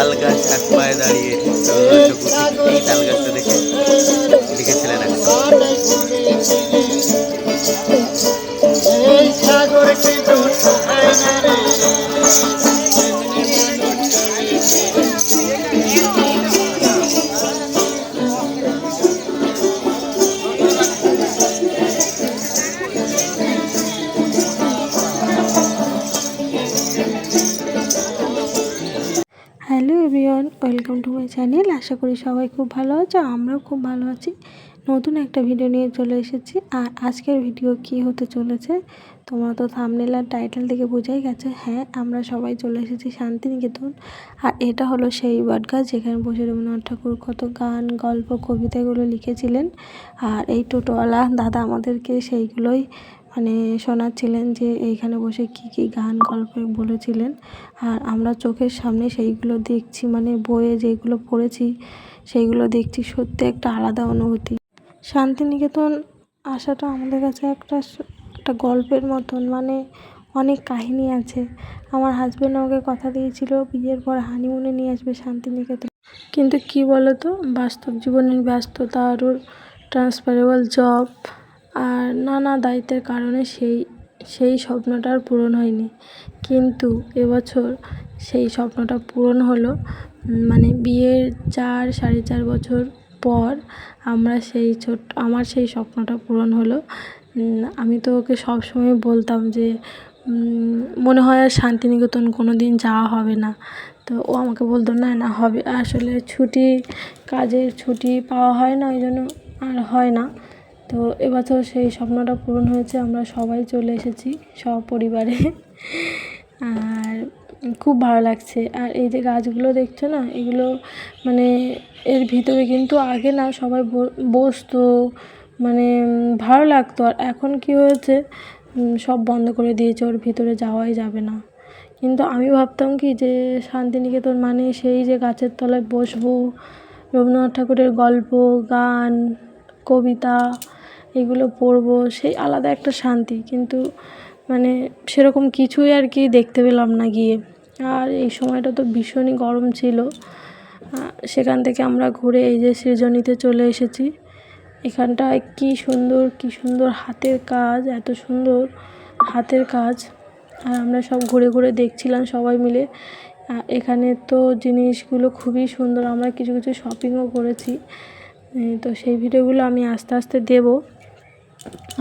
তাল গাছ এক পায়ে দাঁড়িয়ে রবীন্দ্রনাথ ঠাকুর এই তাল গাছটা দেখে লিখেছিলেন hello everyone, welcome to my channel. আশা করি সবাই খুব ভালো আছো, আমরাও খুব ভালো আছি। নতুন একটা ভিডিও নিয়ে চলে এসেছি। আর আজকের ভিডিও কি হতে চলেছে তোমরা তো থাম্বনেল আর টাইটেল থেকে বোঝাই গেছে। হ্যাঁ, আমরা সবাই চলে এসেছি শান্তিনিকেতন। আর এটা হলো সেই বটগাছ যেখানে বসে রবীন্দ্রনাথ ঠাকুর কত গান, গল্প, কবিতাগুলো লিখেছিলেন। আর এই টোটোওয়ালা দাদা আমাদেরকে সেইগুলোই শোনাচ্ছিলেন যে এইখানে বসে কি গান গল্প বলেছিলেন। আর আমরা চোখের সামনে সেইগুলো দেখছি, বইয়ে যেগুলো পড়েছি সেইগুলো দেখছি। সত্যি একটা আলাদা অনুভূতি। শান্তিনিকেতন আসাটা আমাদের কাছে একটা গল্পের মতন, অনেক কাহিনী আছে। আমার হাজব্যান্ড আমাকে কথা দিয়েছিল বিয়ের পর হানিমুনে নিয়ে আসবে শান্তিনিকেতন, কিন্তু কি বলো তো, বাস্তব জীবনের ব্যস্ততা আর ট্রান্সফারেবল জব আর নানা দায়িত্বের কারণে সেই স্বপ্নটা আর পূরণ হয়নি। কিন্তু এবছর সেই স্বপ্নটা পূরণ হলো। বিয়ের 4-4.5 বছর পর আমার সেই স্বপ্নটা পূরণ হলো। আমি তো ওকে সবসময় বলতাম যে মনে হয় আর শান্তিনিকেতন কোনো দিন যাওয়া হবে না। তো ও আমাকে বলতো না হবে। আসলে কাজের ছুটি পাওয়া হয় না, ওই জন্য আর হয় না। তো এবছর সেই স্বপ্নটা পূরণ হয়েছে। আমরা সবাই চলে এসেছি সপরিবারে। আর খুব ভালো লাগছে। আর এই যে গাছগুলো দেখছো না, এগুলো এর ভিতরে কিন্তু আগে না সবাই বসতো, ভালো লাগতো। আর এখন কি হয়েছে, সব বন্ধ করে দিয়েছে, ওর ভিতরে যাওয়াই যাবে না। কিন্তু আমি ভাবতাম কি যে শান্তিনিকেতন সেই যে গাছের তলায় বসবো, রবীন্দ্রনাথ ঠাকুরের গল্প, গান, কবিতা এগুলো পড়বো, সেই আলাদা একটা শান্তি। কিন্তু সেরকম কিছুই আর কি দেখতে পেলাম না গিয়ে। আর এই সময়টা তো ভীষণই গরম ছিল। সেখান থেকে আমরা ঘুরে এই যে সৃজনীতে চলে এসেছি। এখানটায় কি সুন্দর হাতের কাজ, এত সুন্দর হাতের কাজ। আর আমরা সব ঘুরে ঘুরে দেখছিলাম সবাই মিলে। এখানে তো জিনিসগুলো খুবই সুন্দর। আমরা কিছু শপিংও করেছি। তো সেই ভিডিওগুলো আমি আস্তে আস্তে দেব।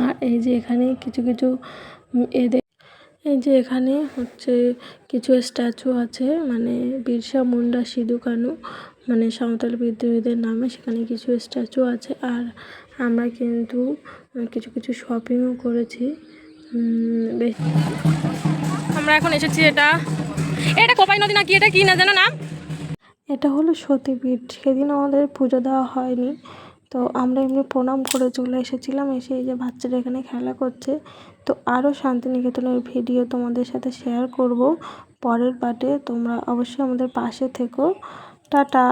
আর এই যে এখানে কিছু এই যে এখানে কিছু স্ট্যাচু আছে, বিরসা মুন্ডা, সিধু কানু, সাঁওতাল বিদ্রোহীদের নামে সেখানে কিছু স্ট্যাচু আছে। আর আমরা কিন্তু কিছু শপিংও করেছি। আমরা এখন এসেছি এটা কোপাই নদী না কি, এটা কি না জানো নাম। এটা হলো সতীপীঠ। সেদিন আমাদের পুজো দেওয়া হয়নি, তো আমরা এমনি প্রণাম করে চলে এসেছিলাম। এসে এই যে বাচ্চারা এখানে খেলা করছে। তো আরও শান্তিনিকেতনের ভিডিও তোমাদের সাথে শেয়ার করব পরের পার্টে। তোমরা অবশ্যই আমাদের পাশে থেকো। টাটা।